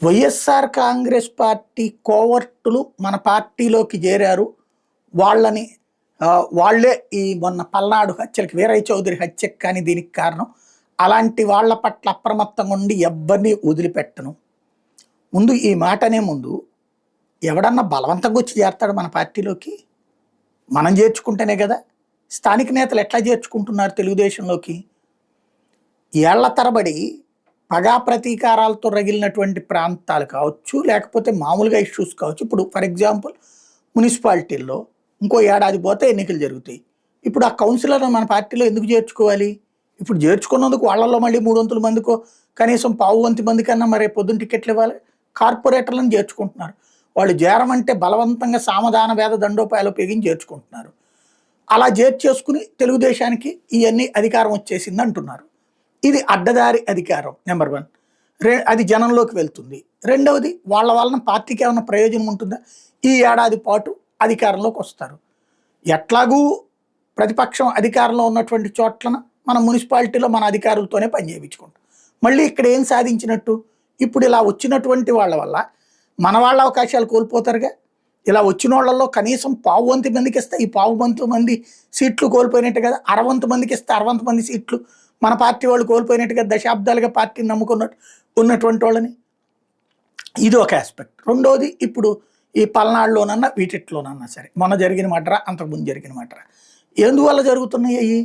YSR Congress party కోవర్టులు మన పార్టీలోకి చేరారు. వాళ్ళని వాళ్ళే ఈ మొన్న పల్నాడు హత్యలకి వీరయ్య చౌదరి హత్యకి కానీ దీనికి కారణం. అలాంటి వాళ్ళ పట్ల అప్రమత్తంగా ఉండి ఎవ్వరిని వదిలిపెట్టను. ముందు ఈ మాటనే ముందు ఎవడన్నా బలవంతంగా వచ్చి చేరతాడు మన పార్టీలోకి? మనం చేర్చుకుంటేనే కదా. స్థానిక నేతలు ఎట్లా చేర్చుకుంటున్నారు తెలుగుదేశంలోకి? ఏళ్ల తరబడి పగా ప్రతీకారాలతో రగిలినటువంటి ప్రాంతాలు కావచ్చు, లేకపోతే మామూలుగా ఇష్యూస్ కావచ్చు. ఇప్పుడు ఫర్ ఎగ్జాంపుల్ మున్సిపాలిటీల్లో ఇంకో ఏడాది పోతే ఎన్నికలు జరుగుతాయి. ఇప్పుడు ఆ కౌన్సిలర్ని మన పార్టీలో ఎందుకు చేర్చుకోవాలి? ఇప్పుడు చేర్చుకున్నందుకు వాళ్ళల్లో మళ్ళీ 300 మందికో కనీసం 1/4 మంది కన్నా మరి పొద్దున్న టికెట్లు ఇవ్వాలి. కార్పొరేటర్లను చేర్చుకుంటున్నారు. వాళ్ళు చేరమంటే బలవంతంగా సామధాన భేద దండోపాయాలు ఉపయోగించి చేర్చుకుంటున్నారు. అలా చేర్చేసుకుని తెలుగుదేశానికి ఇవన్నీ అధికారం వచ్చేసింది అంటున్నారు. ఇది అడ్డదారి అధికారం నెంబర్ 1. అది జనంలోకి వెళ్తుంది. రెండవది, వాళ్ళ వలన పార్టీకి ఏమైనా ప్రయోజనం ఉంటుందా? ఈ ఏడాది పాటు అధికారంలోకి వస్తారు. ఎట్లాగూ ప్రతిపక్షం అధికారంలో ఉన్నటువంటి చోట్లన మన మున్సిపాలిటీలో మన అధికారులతోనే పనిచేయించుకుంటాం. మళ్ళీ ఇక్కడ ఏం సాధించినట్టు? ఇప్పుడు ఇలా వచ్చినటువంటి వాళ్ళ వల్ల మన వాళ్ళ అవకాశాలు కోల్పోతారుగా. ఇలా వచ్చిన వాళ్ళల్లో కనీసం 1/4 మందికి ఇస్తే ఈ 1/4 మంది సీట్లు కోల్పోయినట్టు కదా. 60 మందికి ఇస్తే 60 మంది సీట్లు మన పార్టీ వాళ్ళు కోల్పోయినట్టుగా, దశాబ్దాలుగా పార్టీని నమ్ముకున్నట్టు ఉన్నటువంటి వాళ్ళని. ఇది ఒక ఆస్పెక్ట్. రెండోది, ఇప్పుడు ఈ పల్నాడులోనన్నా వీటిట్లోనన్నా సరే మొన్న జరిగిన మటరా, అంతకుముందు జరిగిన మటరా ఎందువల్ల జరుగుతున్నాయి?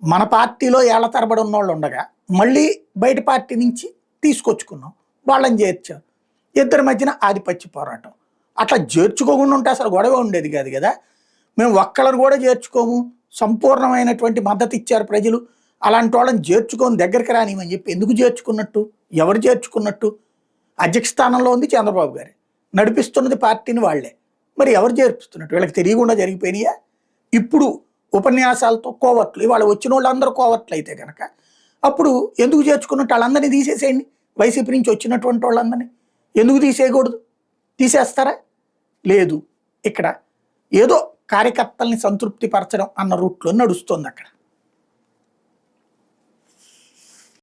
మన పార్టీలో ఏళ్ల తరబడి ఉన్నవాళ్ళు ఉండగా మళ్ళీ బయట పార్టీ నుంచి తీసుకొచ్చుకున్నాం, వాళ్ళని చేర్చాం. ఇద్దరి మధ్యన ఆధిపత్య పోరాటం. అట్లా చేర్చుకోకుండా ఉంటే అసలు గొడవ ఉండేది కాదు కదా. మేము ఒక్కళ్ళని కూడా చేర్చుకోము, సంపూర్ణమైనటువంటి మద్దతు ఇచ్చారు ప్రజలు, అలాంటి వాళ్ళని చేర్చుకొని దగ్గరికి రానిమని చెప్పి ఎందుకు చేర్చుకున్నట్టు? ఎవరు చేర్చుకున్నట్టు? అధ్యక్ష స్థానంలో ఉంది చంద్రబాబు గారు, నడిపిస్తున్నది పార్టీని వాళ్లే. మరి ఎవరు చేర్పిస్తున్నట్టు? వీళ్ళకి తెలియకుండా జరిగిపోయినాయా? ఇప్పుడు ఉపన్యాసాలతో కోవర్ట్లు, ఇవాళ వచ్చిన వాళ్ళందరూ కోవర్ట్లు అయితే కనుక అప్పుడు ఎందుకు చేర్చుకున్నట్టు? వాళ్ళందరినీ తీసేసేయండి. వైసీపీ నుంచి వచ్చినటువంటి వాళ్ళందరినీ ఎందుకు తీసేయకూడదు? తీసేస్తారా? లేదు. ఇక్కడ ఏదో కార్యకర్తల్ని సంతృప్తి పరచడం అన్న రూట్లో నడుస్తుంది అక్కడ.